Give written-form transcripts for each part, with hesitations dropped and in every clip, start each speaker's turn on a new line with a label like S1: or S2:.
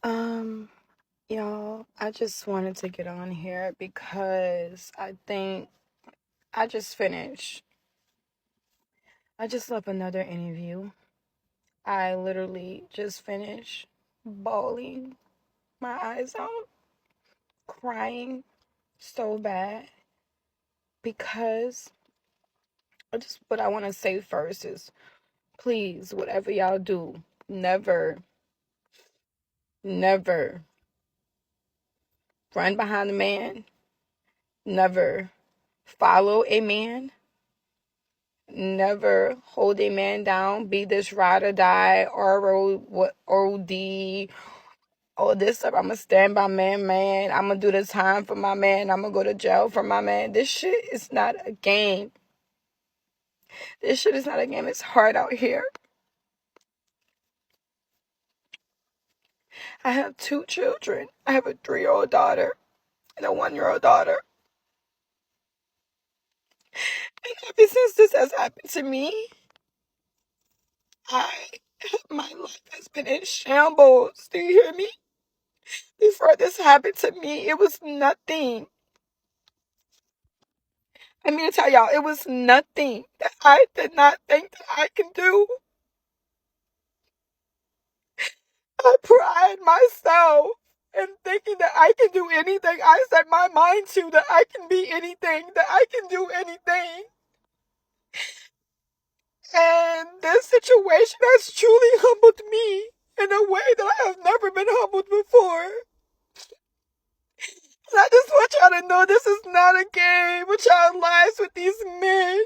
S1: Um, y'all, I just wanted to get on here because I think I just finished. I just left another interview. I literally just finished bawling my eyes out, crying so bad because what I want to say first is please, whatever y'all do, never, never run behind a man, never follow a man. Never hold a man down, be this ride or die, ROD, all this stuff. I'ma stand by man. I'ma do the time for my man. I'ma go to jail for my man. This shit is not a game. This shit is not a game. It's hard out here. I have 2 children. I have a 3-year-old daughter and a 1-year-old daughter. And ever since this has happened to me, I my life has been in shambles. Do you hear me? Before this happened to me, it was nothing. I mean to tell y'all, it was nothing that I did not think that I can do. I pride myself in thinking that I can do anything I set my mind to, that I can be anything, that I can do anything. And this situation has truly humbled me in a way that I have never been humbled before. And I just want y'all to know this is not a game with y'all lives with these men.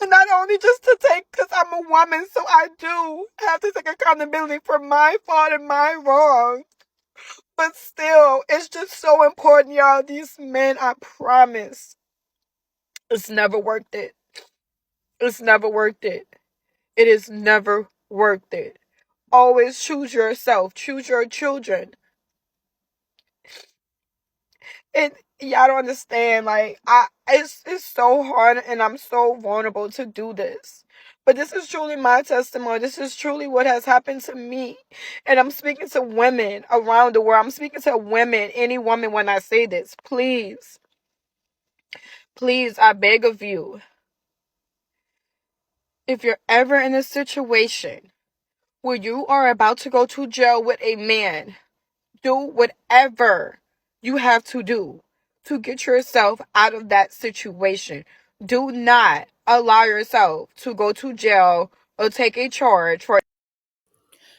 S1: And not only just to take, because I'm a woman, so I do have to take accountability for my fault and my wrong. But still, it's just so important, y'all. These men, I promise, it's never worth it. It's never worth it. It is never worth it. Always choose yourself. Choose your children. And y'all don't understand. Like, it's so hard, and I'm so vulnerable to do this. But this is truly my testimony. This is truly what has happened to me. And I'm speaking to women around the world. I'm speaking to women, any woman when I say this. Please, please, I beg of you, if you're ever in a situation where you are about to go to jail with a man, do whatever you have to do to get yourself out of that situation. Do not allow yourself to go to jail or take a charge for.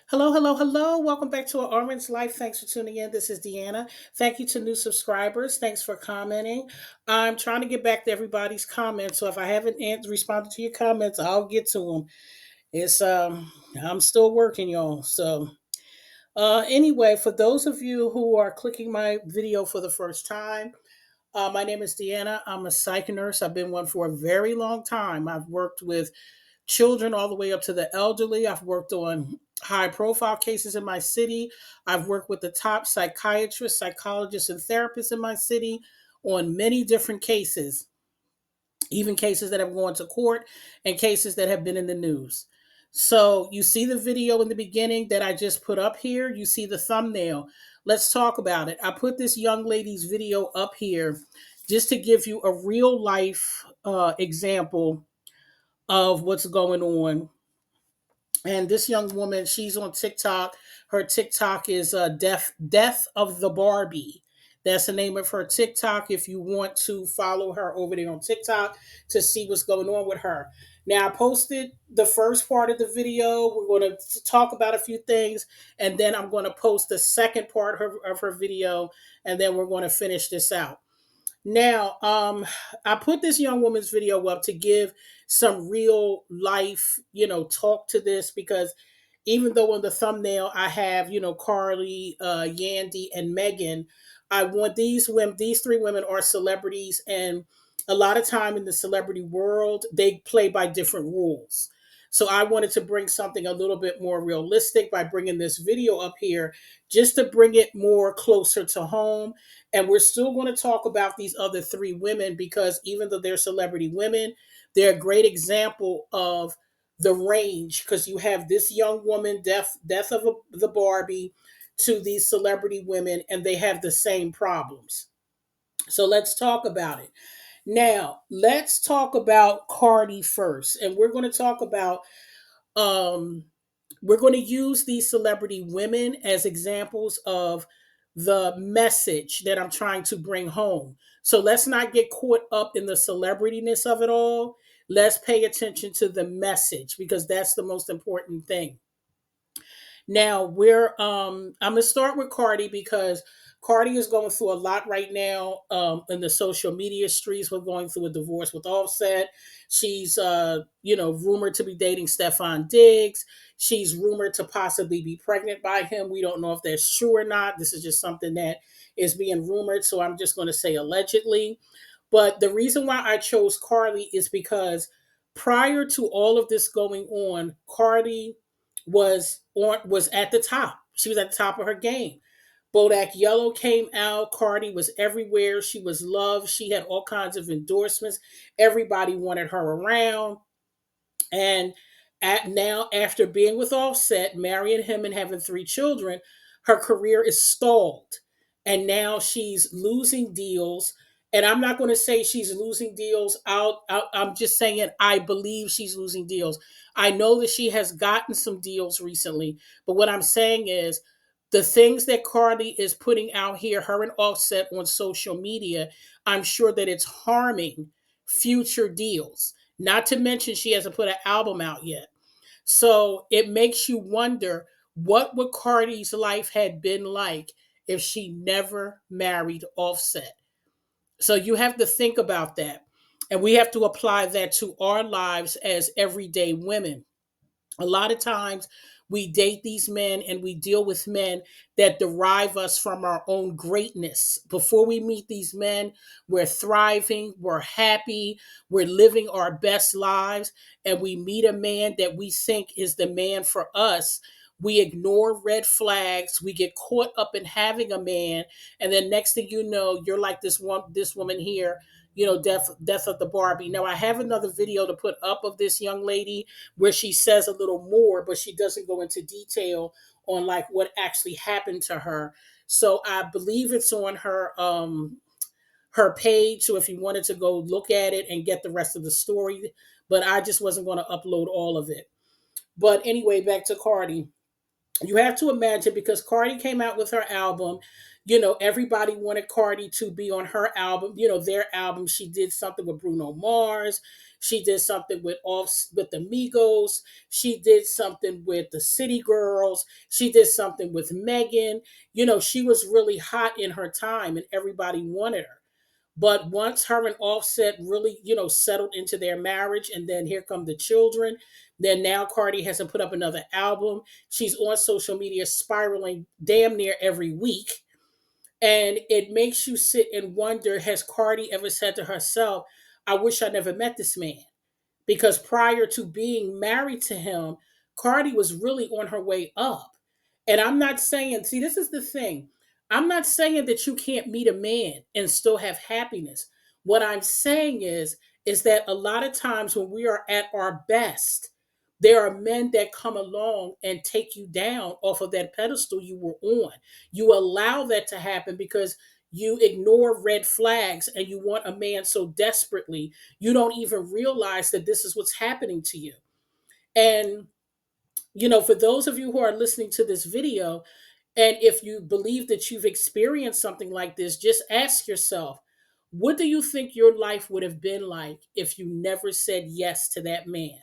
S2: Hello, hello, hello. Welcome back to Orange Life. Thanks for tuning in. This is Deanna. Thank you to new subscribers. Thanks for commenting. I'm trying to get back to everybody's comments. So if I haven't responded to your comments, I'll get to them. It's I'm still working, y'all. So anyway, for those of you who are clicking my video for the first time, my name is Deanna. I'm a psych nurse. I've been one for a very long time. I've worked with children all the way up to the elderly. I've worked on high profile cases in my city. I've worked with the top psychiatrists, psychologists, and therapists in my city on many different cases, even cases that have gone to court and cases that have been in the news. So you see the video in the beginning that I just put up here. You see the thumbnail. Let's talk about it. I put this young lady's video up here just to give you a real life example of what's going on. And this young woman, she's on TikTok. Her TikTok is Death of the Barbie. That's the name of her TikTok. If you want to follow her over there on TikTok to see what's going on with her. Now, I posted the first part of the video. We're going to talk about a few things, and then I'm going to post the second part of her video, and then we're going to finish this out. Now, I put this young woman's video up to give some real life, talk to this because even though on the thumbnail I have, Carly, Yandy, and Megan, I want these women. These 3 women are celebrities, and a lot of time in the celebrity world, they play by different rules. So I wanted to bring something a little bit more realistic by bringing this video up here, just to bring it more closer to home. And we're still going to talk about these other 3 women because even though they're celebrity women, they're a great example of the range because you have this young woman, death of the Barbie. to these celebrity women and they have the same problems. So let's talk about it. Now, let's talk about Cardi first. And um we're going to use these celebrity women as examples of the message that I'm trying to bring home. So let's not get caught up in the celebrityness of it all. Let's pay attention to the message because that's the most important thing. Now we're I'm gonna start with Cardi because Cardi is going through a lot right now in the social media streets. We're going through a divorce with Offset. She's rumored to be dating Stefan Diggs. She's rumored to possibly be pregnant by him. We don't know if that's true or not. This is just something that is being rumored, so I'm just going to say allegedly. But the reason why I chose Cardi is because prior to all of this going on, Cardi was at the top. She was at the top of her game. Bodak Yellow came out. Cardi was everywhere. She was loved. She had all kinds of endorsements. Everybody wanted her around. And now, after being with Offset, marrying him, and having 3 children, her career is stalled. And now she's losing deals. And I'm not going to say she's losing deals out. I'm just saying I believe she's losing deals. I know that she has gotten some deals recently. But what I'm saying is the things that Cardi is putting out here, her and Offset on social media, I'm sure that it's harming future deals. Not to mention she hasn't put an album out yet. So it makes you wonder what would Cardi's life had been like if she never married Offset. So you have to think about that. And we have to apply that to our lives as everyday women. A lot of times we date these men and we deal with men that derive us from our own greatness. Before we meet these men, we're thriving, we're happy, we're living our best lives, and we meet a man that we think is the man for us. We ignore red flags. We get caught up in having a man, and then next thing you know, you're like this woman here, death of the Barbie. Now I have another video to put up of this young lady where she says a little more, but she doesn't go into detail on like what actually happened to her. So I believe it's on her page. So if you wanted to go look at it and get the rest of the story, but I just wasn't going to upload all of it. But anyway, back to Cardi. You have to imagine because Cardi came out with her album, everybody wanted Cardi to be on her album, their album. She did something with Bruno Mars. She did something with the Migos. She did something with the City Girls. She did something with Megan. She was really hot in her time and everybody wanted her. But once her and Offset really, settled into their marriage, and then here come the children, then now Cardi hasn't put up another album. She's on social media spiraling damn near every week. And it makes you sit and wonder, has Cardi ever said to herself, I wish I never met this man? Because prior to being married to him, Cardi was really on her way up. And I'm not saying, see, this is the thing. I'm not saying that you can't meet a man and still have happiness. What I'm saying is that a lot of times when we are at our best, there are men that come along and take you down off of that pedestal you were on. You allow that to happen because you ignore red flags and you want a man so desperately you don't even realize that this is what's happening to you. And, for those of you who are listening to this video, and if you believe that you've experienced something like this, just ask yourself, what do you think your life would have been like if you never said yes to that man?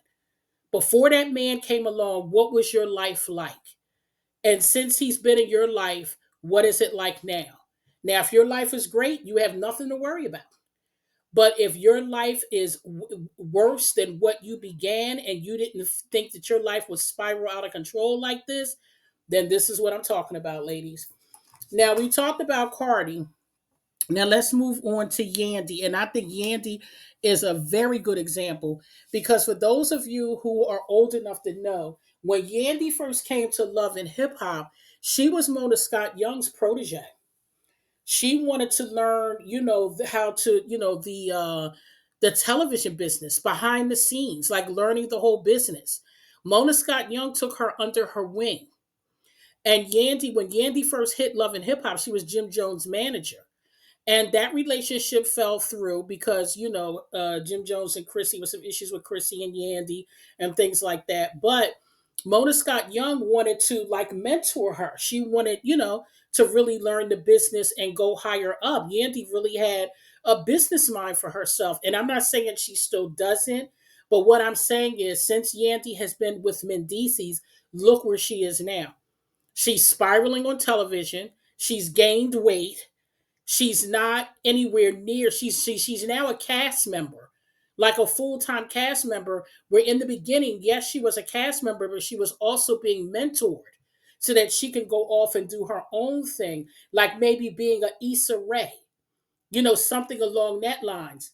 S2: Before that man came along, what was your life like? And since he's been in your life, what is it like now? Now, if your life is great, you have nothing to worry about. But if your life is worse than what you began and you didn't think that your life would spiral out of control like this, then this is what I'm talking about, ladies. Now, we talked about Cardi. Now, let's move on to Yandy. And I think Yandy is a very good example because for those of you who are old enough to know, when Yandy first came to love and hip hop, she was Mona Scott Young's protege. She wanted to learn, how to, the television business behind the scenes, like learning the whole business. Mona Scott Young took her under her wing. And Yandy, when Yandy first hit Love and Hip Hop, she was Jim Jones' manager. And that relationship fell through because, Jim Jones and Chrissy, was some issues with Chrissy and Yandy and things like that. But Mona Scott Young wanted to like mentor her. She wanted, to really learn the business and go higher up. Yandy really had a business mind for herself. And I'm not saying she still doesn't, but what I'm saying is since Yandy has been with Mendices, look where she is now. She's spiraling on television. She's gained weight. She's not anywhere near. She's now a cast member, like a full time cast member. Where in the beginning, yes, she was a cast member, but she was also being mentored so that she can go off and do her own thing, like maybe being a Issa Rae, something along that lines.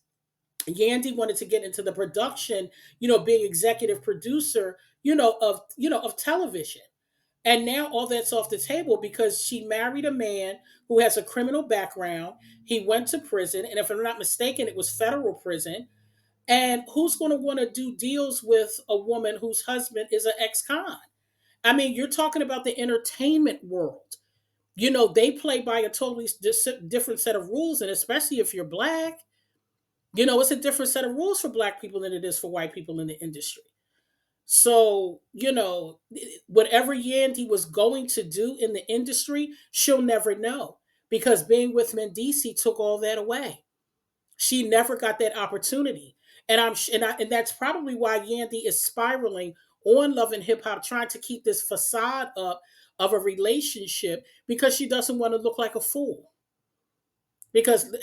S2: Yandy wanted to get into the production, being executive producer, of television. And now all that's off the table because she married a man who has a criminal background. He went to prison, and if I'm not mistaken, it was federal prison. And who's going to want to do deals with a woman whose husband is an ex-con? I mean, you're talking about the entertainment world. They play by a totally different set of rules, and especially if you're black, it's a different set of rules for black people than it is for white people in the industry. So, whatever Yandy was going to do in the industry, she'll never know because being with Mendici took all that away. She never got that opportunity. And that's probably why Yandy is spiraling on Love and Hip Hop, trying to keep this facade up of a relationship because she doesn't want to look like a fool. Because,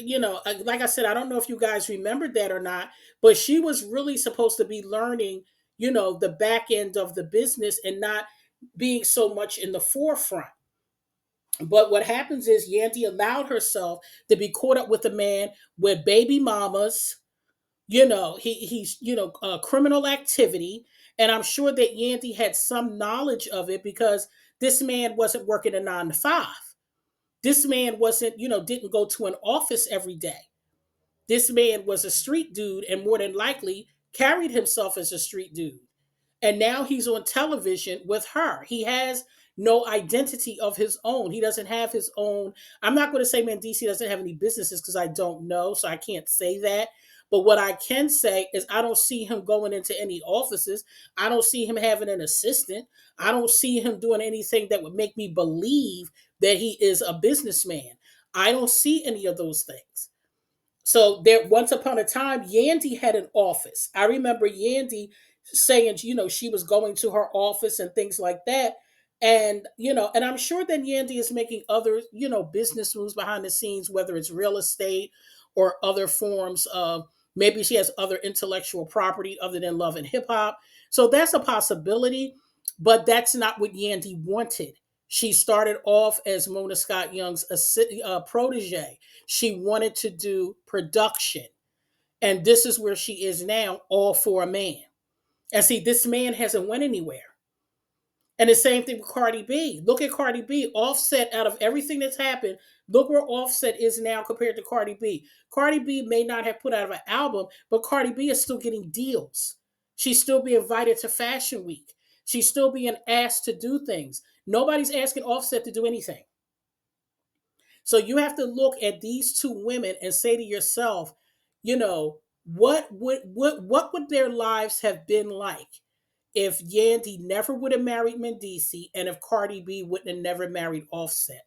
S2: like I said, I don't know if you guys remembered that or not, but she was really supposed to be learning, the back end of the business and not being so much in the forefront. But what happens is Yandy allowed herself to be caught up with a man with baby mamas, he's, criminal activity. And I'm sure that Yandy had some knowledge of it because this man wasn't working a 9 to 5. This man wasn't, didn't go to an office every day. This man was a street dude and more than likely carried himself as a street dude. And now he's on television with her. He has no identity of his own. He doesn't have his own. I'm not going to say Mendici doesn't have any businesses because I don't know, so I can't say that. But what I can say is I don't see him going into any offices. I don't see him having an assistant. I don't see him doing anything that would make me believe that he is a businessman. I don't see any of those things. So there, once upon a time, Yandy had an office. I remember Yandy saying, she was going to her office and things like that. And, and I'm sure that Yandy is making other, business moves behind the scenes, whether it's real estate or other forms of maybe she has other intellectual property other than Love and Hip Hop. So that's a possibility, but that's not what Yandy wanted. She started off as Mona Scott Young's protege. She wanted to do production. And this is where she is now, all for a man. And see, this man hasn't went anywhere. And the same thing with Cardi B. Look at Cardi B. Offset, out of everything that's happened, look where Offset is now compared to Cardi B. Cardi B may not have put out an album, but Cardi B is still getting deals. She's still being invited to Fashion Week. She's still being asked to do things. Nobody's asking Offset to do anything. So you have to look at these two women and say to yourself, what would their lives have been like if Yandy never would have married Mendici and if Cardi B wouldn't have never married Offset?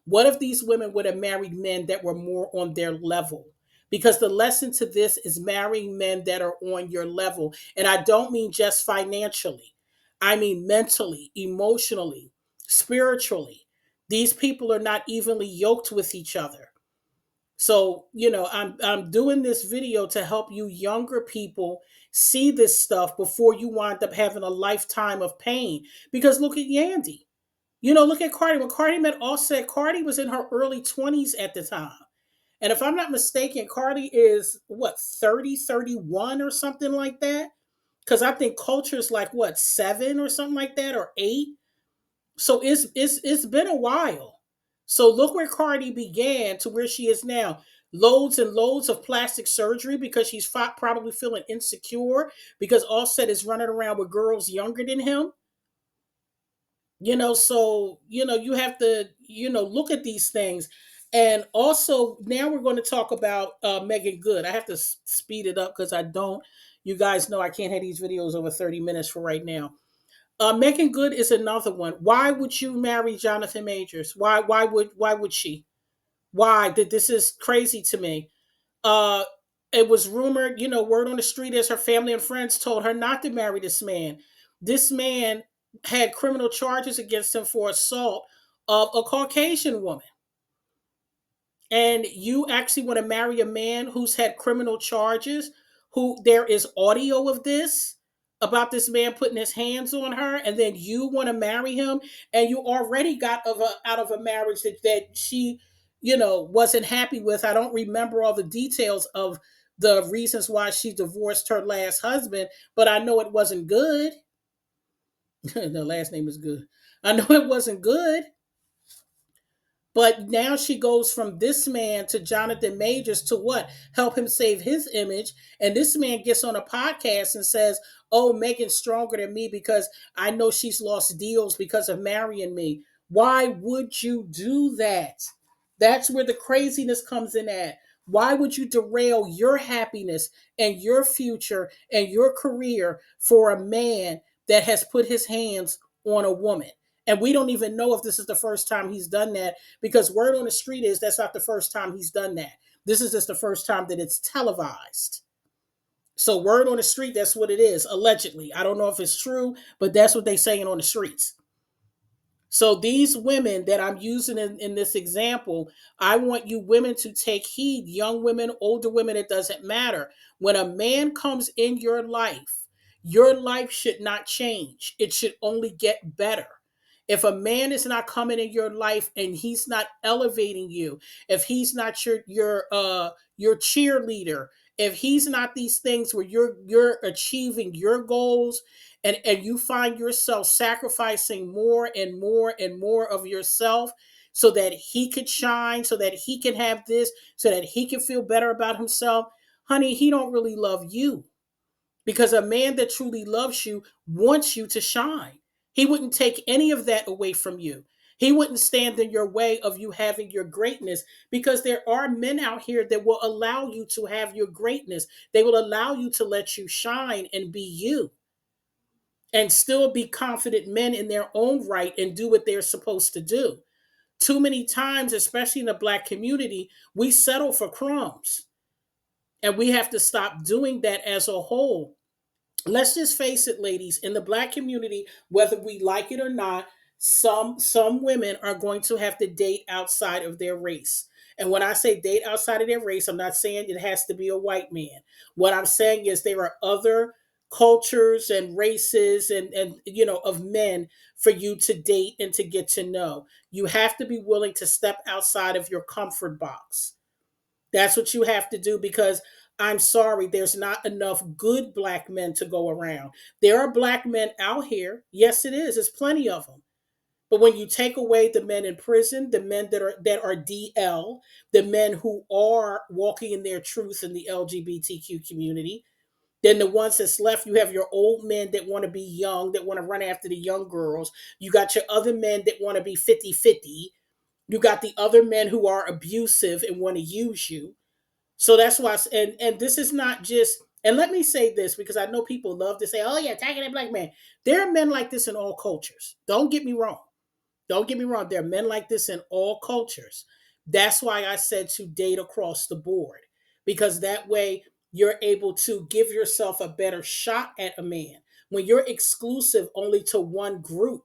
S2: What if these women would have married men that were more on their level? Because the lesson to this is marrying men that are on your level. And I don't mean just financially, I mean mentally, emotionally, spiritually. These people are not evenly yoked with each other. So, I'm doing this video to help you younger people see this stuff before you wind up having a lifetime of pain. Because look at Yandy. Look at Cardi. When Cardi met Offset, Cardi was in her early 20s at the time. And if I'm not mistaken, Cardi is what, 30, 31 or something like that? Because I think Culture's like what, 7 or something like that, or 8. So it's been a while. So look where Cardi began to where she is now. Loads and loads of plastic surgery because she's probably feeling insecure because Offset is running around with girls younger than him. So you have to look at these things. And also now we're going to talk about Megan Good. I have to speed it up because I don't you guys know I can't have these videos over 30 minutes for right now. Megan Good is another one. Why would you marry Jonathan Majors? Why would she? Why? That This is crazy to me. uh it was rumored, word on the street is her family and friends told her not to marry this man. This man had criminal charges against him for assault of a Caucasian woman. And you actually want to marry a man who's had criminal charges, who there is audio of this, about this man putting his hands on her, and then you want to marry him, and you already got out of a marriage that she wasn't happy with. I don't remember all the details of the reasons why she divorced her last husband, but I know it wasn't good. The last name is Good. I know it wasn't good. But now she goes from this man to Jonathan Majors to what? Help him save his image. And this man gets on a podcast and says, "Oh, Megan's stronger than me because I know she's lost deals because of marrying me." Why would you do that? That's where the craziness comes in at. Why would you derail your happiness and your future and your career for a man that has put his hands on a woman? And we don't even know if this is the first time he's done that, because word on the street is that's not the first time he's done that. This is just the first time that it's televised. So word on the street, that's what it is, allegedly. I don't know if it's true, but that's what they saying on the streets. So these women that I'm using in this example, I want you women to take heed, young women, older women, it doesn't matter. When a man comes in your life should not change. It should only get better. If a man is not coming in your life and he's not elevating you, if he's not your cheerleader, if he's not these things where you're achieving your goals, and you find yourself sacrificing more and more and more of yourself so that he could shine, so that he can have this, so that he can feel better about himself, honey, he don't really love you. Because a man that truly loves you wants you to shine. He wouldn't take any of that away from you. He wouldn't stand in your way of you having your greatness, because there are men out here that will allow you to have your greatness. They will allow you to let you shine and be you and still be confident men in their own right and do what they're supposed to do. Too many times, especially in the black community, we settle for crumbs. And we have to stop doing that as a whole. Let's just face it, ladies, in the black community, whether we like it or not, some women are going to have to date outside of their race. And when I say date outside of their race, I'm not saying it has to be a white man. What I'm saying is there are other cultures and races and of men for you to date and to get to know. You have to be willing to step outside of your comfort box. That's what you have to do, because I'm sorry, there's not enough good black men to go around. There are black men out here. Yes, it is. There's plenty of them. But when you take away the men in prison, the men that are DL, the men who are walking in their truth in the LGBTQ community, then the ones that's left, you have your old men that want to be young, that want to run after the young girls. You got your other men that want to be 50-50. You got the other men who are abusive and want to use you. So that's why, and this is not just. And let me say this, because I know people love to say, "Oh yeah, attacking that black man." There are men like this in all cultures. Don't get me wrong. Don't get me wrong. There are men like this in all cultures. That's why I said to date across the board, because that way you're able to give yourself a better shot at a man. When you're exclusive only to one group,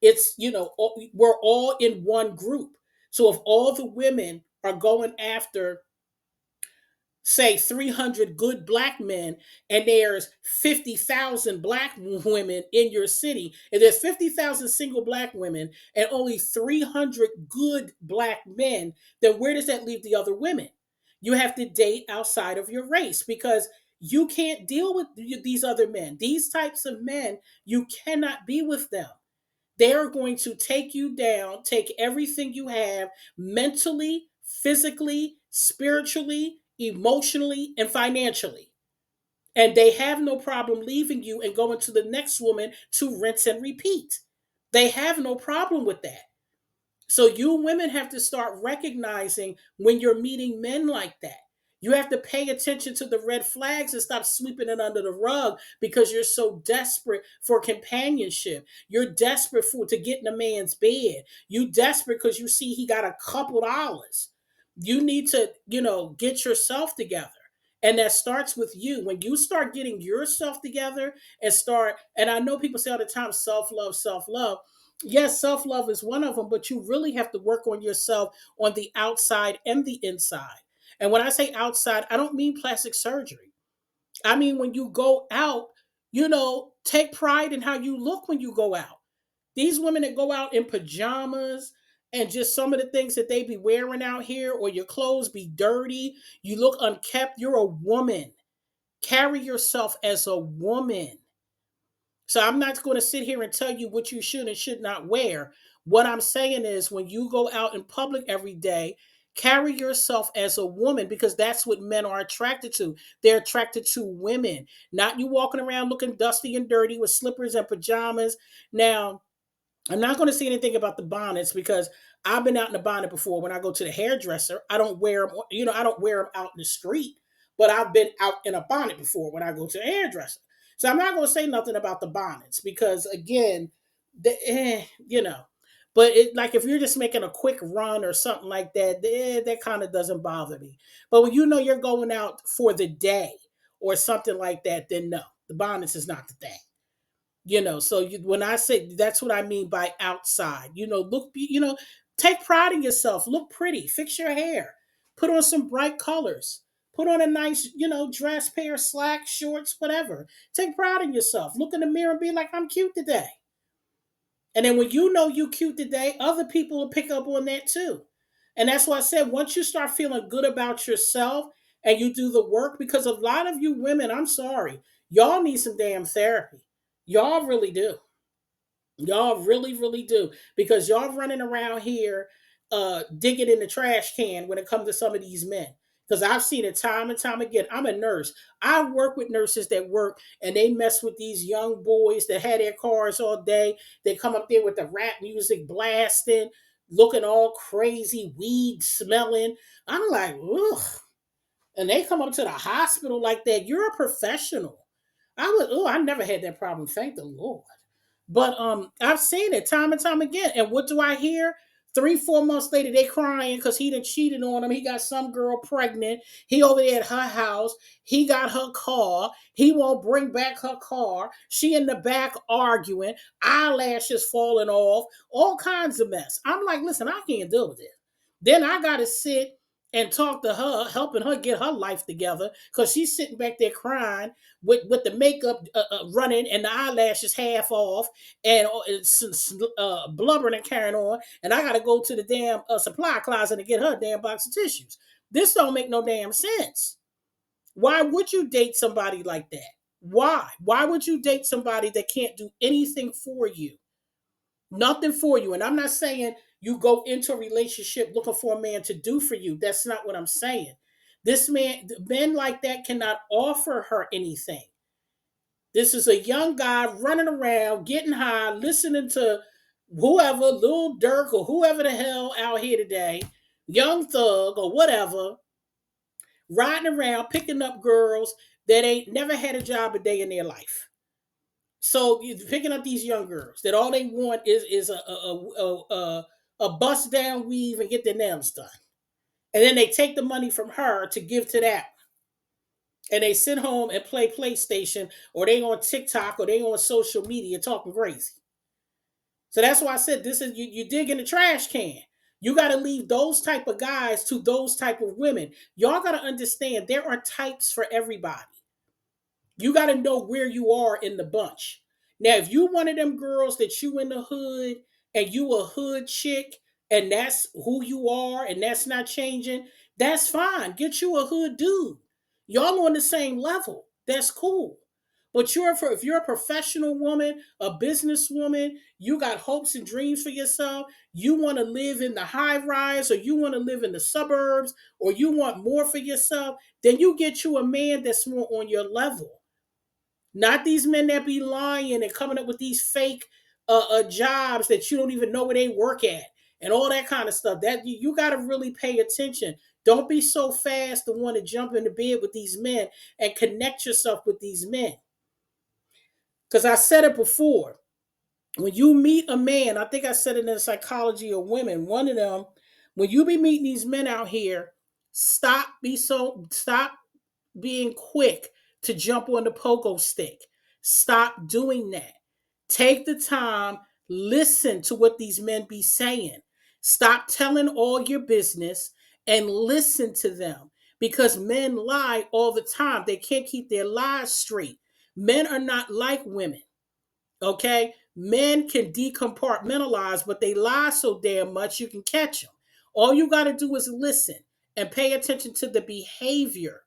S2: it's we're all in one group. So if all the women are going after, say, 300 good black men, and there's 50,000 black women in your city, and there's 50,000 single black women and only 300 good black men, then where does that leave the other women? You have to date outside of your race, because you can't deal with these other men. These types of men, you cannot be with them. They're going to take you down, take everything you have mentally, physically, spiritually, emotionally, and financially. And they have no problem leaving you and going to the next woman to rinse and repeat. They have no problem with that. So you women have to start recognizing when you're meeting men like that. You have to pay attention to the red flags and stop sweeping it under the rug because you're so desperate for companionship. You're desperate for to get in a man's bed. You desperate because you see he got a couple dollars. You need to, get yourself together. And that starts with you. When you start getting yourself together and I know people say all the time, self-love, self-love. Yes, self love is one of them, but you really have to work on yourself on the outside and the inside. And when I say outside, I don't mean plastic surgery. I mean, when you go out, take pride in how you look when you go out. These women that go out in pajamas and just some of the things that they be wearing out here, or your clothes be dirty, you look unkept, you're a woman. Carry yourself as a woman. So I'm not going to sit here and tell you what you should and should not wear. What I'm saying is when you go out in public every day, carry yourself as a woman because that's what men are attracted to. They're attracted to women, not you walking around looking dusty and dirty with slippers and pajamas. Now, I'm not going to say anything about the bonnets because I've been out in a bonnet before. When I go to the hairdresser, I don't wear them. I don't wear them out in the street, but I've been out in a bonnet before when I go to the hairdresser. So I'm not going to say nothing about the bonnets because again, the, you know, but like if you're just making a quick run or something like that, that kind of doesn't bother me. But when you know you're going out for the day or something like that, then no, the bonnets is not the thing. So when I say that's what I mean by outside, take pride in yourself, look pretty, fix your hair, put on some bright colors, put on a nice, dress, pair of slacks, shorts, whatever. Take pride in yourself, look in the mirror and be like, I'm cute today. And then when you know you cute today, other people will pick up on that too. And that's why I said once you start feeling good about yourself and you do the work, because a lot of you women, I'm sorry, y'all need some damn therapy. Y'all really do. Y'all really, really do. Because y'all running around here digging in the trash can when it comes to some of these men. Because I've seen it time and time again. I'm a nurse. I work with nurses that work and they mess with these young boys that had their cars all day. They come up there with the rap music blasting, looking all crazy, weed smelling. I'm like, ugh. And they come up to the hospital like that. You're a professional. I never had that problem. Thank the Lord. But I've seen it time and time again. And what do I hear? 3, 4 months later, they crying because he done cheated on him. He got some girl pregnant. He over there at her house. He got her car. He won't bring back her car. She in the back arguing. Eyelashes falling off. All kinds of mess. I'm like, listen, I can't deal with it. Then I got to sit and talk to her, helping her get her life together because she's sitting back there crying with the makeup running and the eyelashes half off and blubbering and carrying on, and I gotta go to the damn supply closet and get her a damn box of tissues. This don't make no damn sense. Why would you date somebody like that? Why? Why would you date somebody that can't do anything for you? Nothing for you. And I'm not saying you go into a relationship looking for a man to do for you. That's not what I'm saying. Men like that cannot offer her anything. This is a young guy running around, getting high, listening to whoever, Lil Durk or whoever the hell out here today, Young Thug or whatever, riding around picking up girls that ain't never had a job a day in their life. So you're picking up these young girls that all they want is a bust down weave and get their nails done, and then they take the money from her to give to that, and they sit home and play PlayStation, or they on TikTok, or they on social media talking crazy. So that's why I said this is you dig in the trash can. You got to leave those type of guys to those type of women. Y'all got to understand there are types for everybody. You got to know where you are in the bunch. Now, if you one of them girls that you in the hood and you a hood chick and that's who you are and that's not changing, that's fine. Get you a hood dude. Y'all on the same level. That's cool. But if you're a professional woman, a businesswoman, you got hopes and dreams for yourself. You want to live in the high rise, or you want to live in the suburbs, or you want more for yourself. Then you get you a man that's more on your level. Not these men that be lying and coming up with these fake jobs that you don't even know where they work at, and all that kind of stuff. That you got to really pay attention. Don't be so fast to want to jump into bed with these men and connect yourself with these men. Because I said it before, when you meet a man, I think I said it in the psychology of women. One of them, when you be meeting these men out here, stop being quick to jump on the pogo stick. Stop doing that. Take the time, listen to what these men be saying. Stop telling all your business and listen to them, because men lie all the time. They can't keep their lies straight. Men are not like women. Okay? Men can decompartmentalize, but they lie so damn much you can catch them. All you got to do is listen and pay attention to the behavior,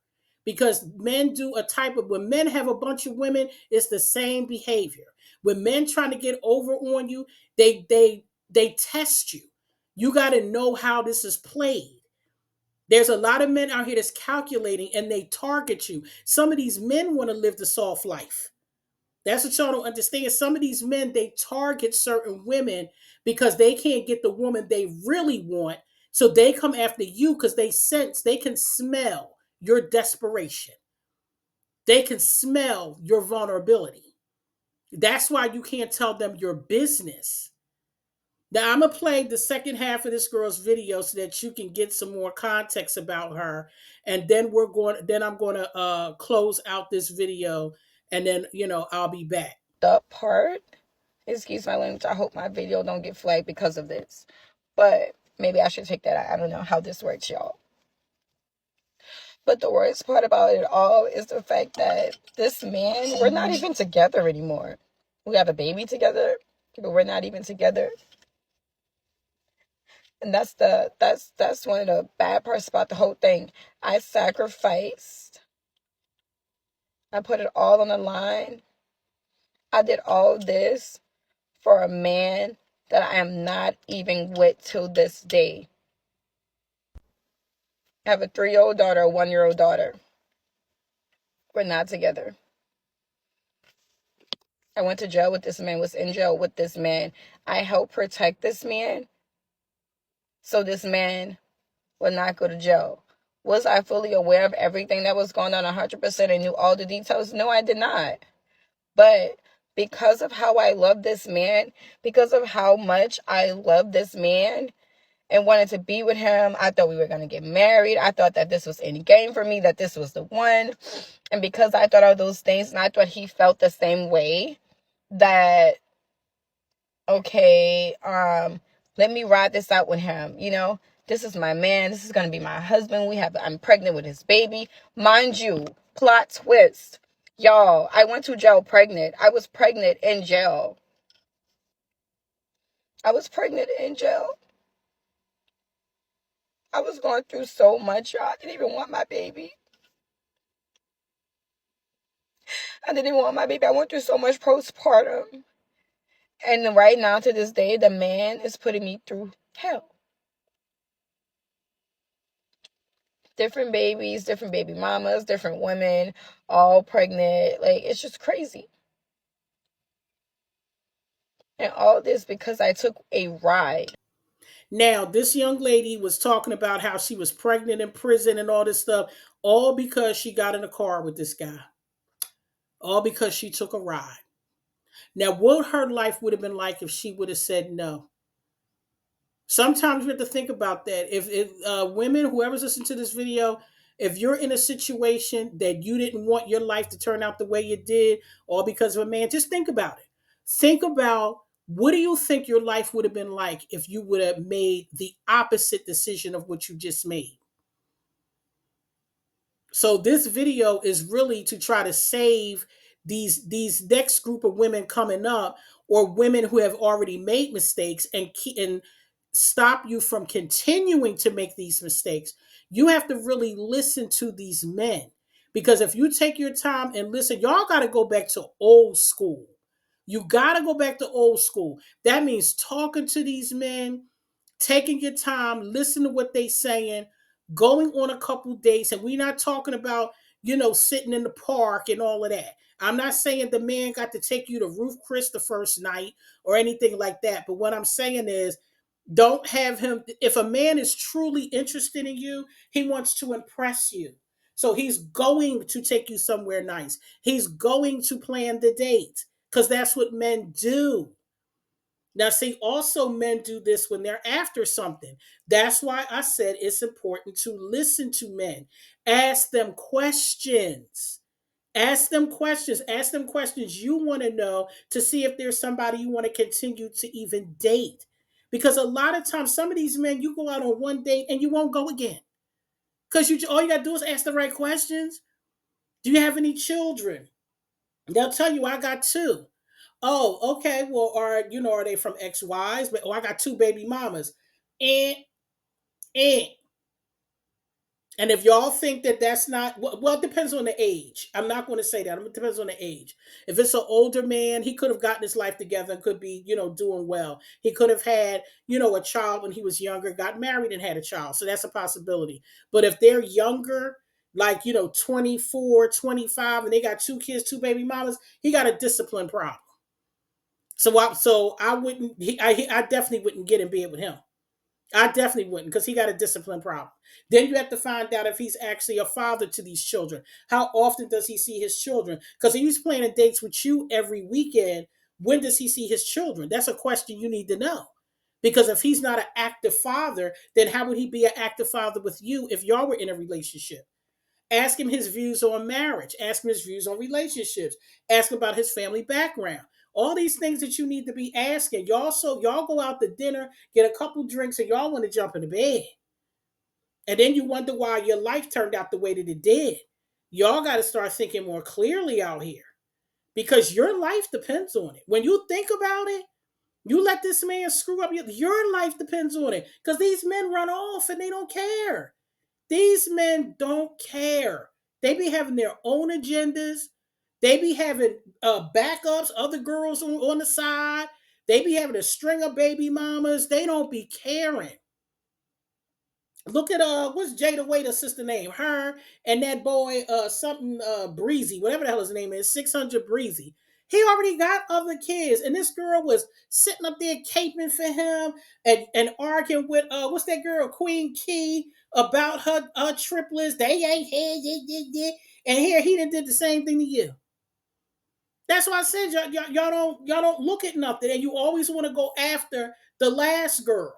S2: because men do a type of, when men have a bunch of women, it's the same behavior. When men trying to get over on you, they test you. You got to know how this is played. There's a lot of men out here that's calculating and they target you. Some of these men want to live the soft life. That's what y'all don't understand. Some of these men, they target certain women because they can't get the woman they really want. So they come after you because they sense, they can smell your desperation. They can smell your vulnerability. That's why you can't tell them your business. Now I'm gonna play the second half of this girl's video so that you can get some more context about her, and then I'm going to close out this video, and then I'll be back.
S1: The part, excuse my language, I hope my video don't get flagged because of this. But maybe I should take that out. I don't know how this works, y'all. But the worst part about it all is the fact that this man, we're not even together anymore. We have a baby together, but we're not even together. And that's one of the bad parts about the whole thing. I sacrificed. I put it all on the line. I did all this for a man that I am not even with till this day. I have a 3-year-old daughter, a 1-year-old daughter. We're not together. I went to jail with this man, was in jail with this man. I helped protect this man so this man would not go to jail. Was I fully aware of everything that was going on 100% and knew all the details? No, I did not. But because of how I love this man, because of how much I love this man and wanted to be with him, I thought we were going to get married. I thought that this was any game for me, that this was the one. And because I thought of those things and I thought he felt the same way, that, okay, let me ride this out with him. This is my man. This is going to be my husband. I'm pregnant with his baby. Mind you, plot twist. Y'all, I went to jail pregnant. I was pregnant in jail. I was pregnant in jail. I was going through so much, y'all. I didn't even want my baby. I didn't even want my baby. I went through so much postpartum. And right now, to this day, the man is putting me through hell. Different babies, different baby mamas, different women, all pregnant. Like, it's just crazy. And all this because I took a ride.
S2: Now, this young lady was talking about how she was pregnant in prison and all this stuff, all because she got in a car with this guy, all because she took a ride. Now, what her life would have been like if she would have said no? Sometimes we have to think about that. If women, whoever's listening to this video, if you're in a situation that you didn't want your life to turn out the way you did, all because of a man, just think about it. Think about, what do you think your life would have been like if you would have made the opposite decision of what you just made? So this video is really to try to save these next group of women coming up, or women who have already made mistakes, and stop you from continuing to make these mistakes. You have to really listen to these men, because if you take your time and listen, y'all got to go back to old school. You got to go back to old school. That means talking to these men, taking your time, listen to what they saying, going on a couple dates. And we're not talking about, sitting in the park and all of that. I'm not saying the man got to take you to Ruth Chris the first night or anything like that. But what I'm saying is, don't have him. If a man is truly interested in you, he wants to impress you. So he's going to take you somewhere nice. He's going to plan the date because that's what men do. Now, see, also men do this when they're after something. That's why I said it's important to listen to men, ask them questions. Ask them questions. Ask them questions you want to know to see if there's somebody you want to continue to even date. Because a lot of times, some of these men, you go out on one date and you won't go again. Because all you got to do is ask the right questions. Do you have any children? They'll tell you, I got two. Oh, okay. Well, are they from ex-wives? But I got two baby mamas. And and And if y'all think that that's not, well, it depends on the age. I'm not going to say that. It depends on the age. If it's an older man, he could have gotten his life together and could be, doing well. He could have had, a child when he was younger, got married and had a child. So that's a possibility. But if they're younger, like, 24, 25, and they got two kids, two baby mamas, he got a discipline problem. So I wouldn't, I definitely wouldn't get in bed with him. I definitely wouldn't because he got a discipline problem. Then you have to find out if he's actually a father to these children. How often does he see his children? Because if he's planning dates with you every weekend, when does he see his children? That's a question you need to know. Because if he's not an active father, then how would he be an active father with you if y'all were in a relationship? Ask him his views on marriage. Ask him his views on relationships. Ask him about his family background. All these things that you need to be asking. Y'all go out to dinner, get a couple drinks, and y'all want to jump in the bed. And then you wonder why your life turned out the way that it did. Y'all got to start thinking more clearly out here because your life depends on it. When you think about it, you let this man screw up your life depends on it because these men run off and they don't care. These men don't care. They be having their own agendas. They be having backups, other girls on the side. They be having a string of baby mamas. They don't be caring. Look at what's Jada Waiter's sister name? Her and that boy something Breezy, whatever the hell his name is, 600 Breezy. He already got other kids, and this girl was sitting up there caping for him and arguing with what's that girl Queen Key about her triplets. They ain't here, and here he done did the same thing to you. That's why I said y'all don't look at nothing, and you always want to go after the last girl.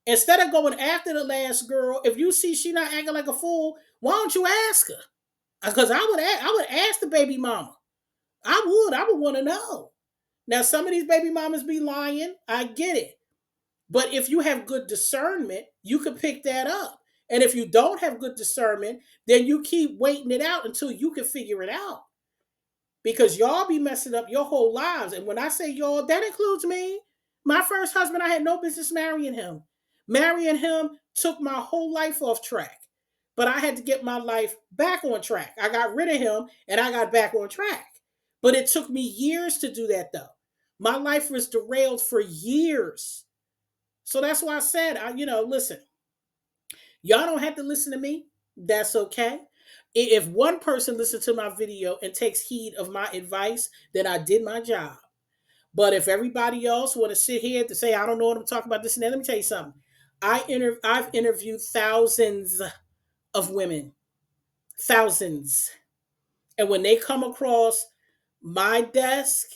S2: Instead of going after the last girl, if you see she not acting like a fool, why don't you ask her? Because I would ask the baby mama. I would want to know. Now some of these baby mamas be lying. I get it, but if you have good discernment, you can pick that up. And if you don't have good discernment, then you keep waiting it out until you can figure it out because y'all be messing up your whole lives. And when I say y'all, that includes me. My first husband, I had no business marrying him. Marrying him took my whole life off track. But I had to get my life back on track. I got rid of him and I got back on track. But it took me years to do that though. My life was derailed for years. So that's why I said, listen, y'all don't have to listen to me. That's okay. If one person listens to my video and takes heed of my advice, then I did my job. But if everybody else want to sit here to say I don't know what I'm talking about this and that, let me tell you something. I've interviewed thousands of women, thousands, and when they come across my desk,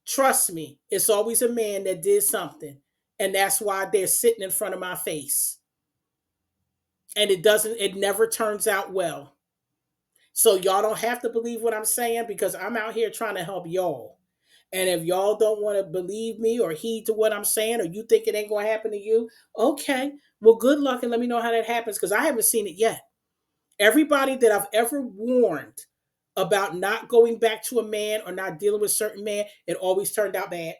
S2: trust me, it's always a man that did something, and that's why they're sitting in front of my face. And it never turns out well. So y'all don't have to believe what I'm saying because I'm out here trying to help y'all. And if y'all don't want to believe me or heed to what I'm saying, or you think it ain't going to happen to you, okay, well, good luck and let me know how that happens because I haven't seen it yet. Everybody that I've ever warned about not going back to a man or not dealing with certain man, it always turned out bad.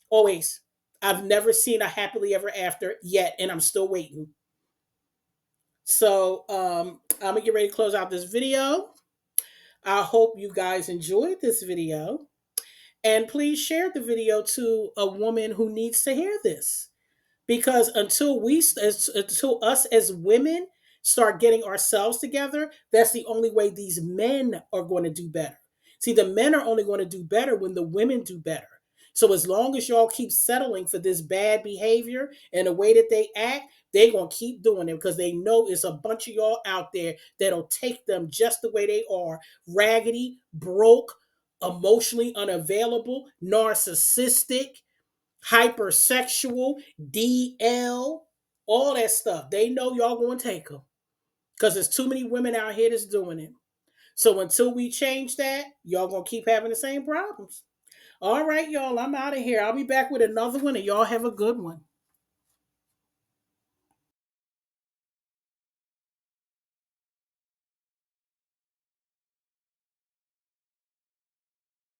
S2: Always. I've never seen a happily ever after yet, and I'm still waiting. So I'm gonna get ready to close out this video. I hope you guys enjoyed this video. And please share the video to a woman who needs to hear this. Because until us as women start getting ourselves together, that's the only way these men are going to do better. See, the men are only going to do better when the women do better. So as long as y'all keep settling for this bad behavior and the way that they act, they're going to keep doing it because they know it's a bunch of y'all out there that'll take them just the way they are, raggedy, broke, emotionally unavailable, narcissistic, hypersexual, DL, all that stuff. They know y'all going to take them because there's too many women out here that's doing it. So until we change that, y'all going to keep having the same problems. All right, y'all, I'm out of here. I'll be back with another one, and y'all have a good one.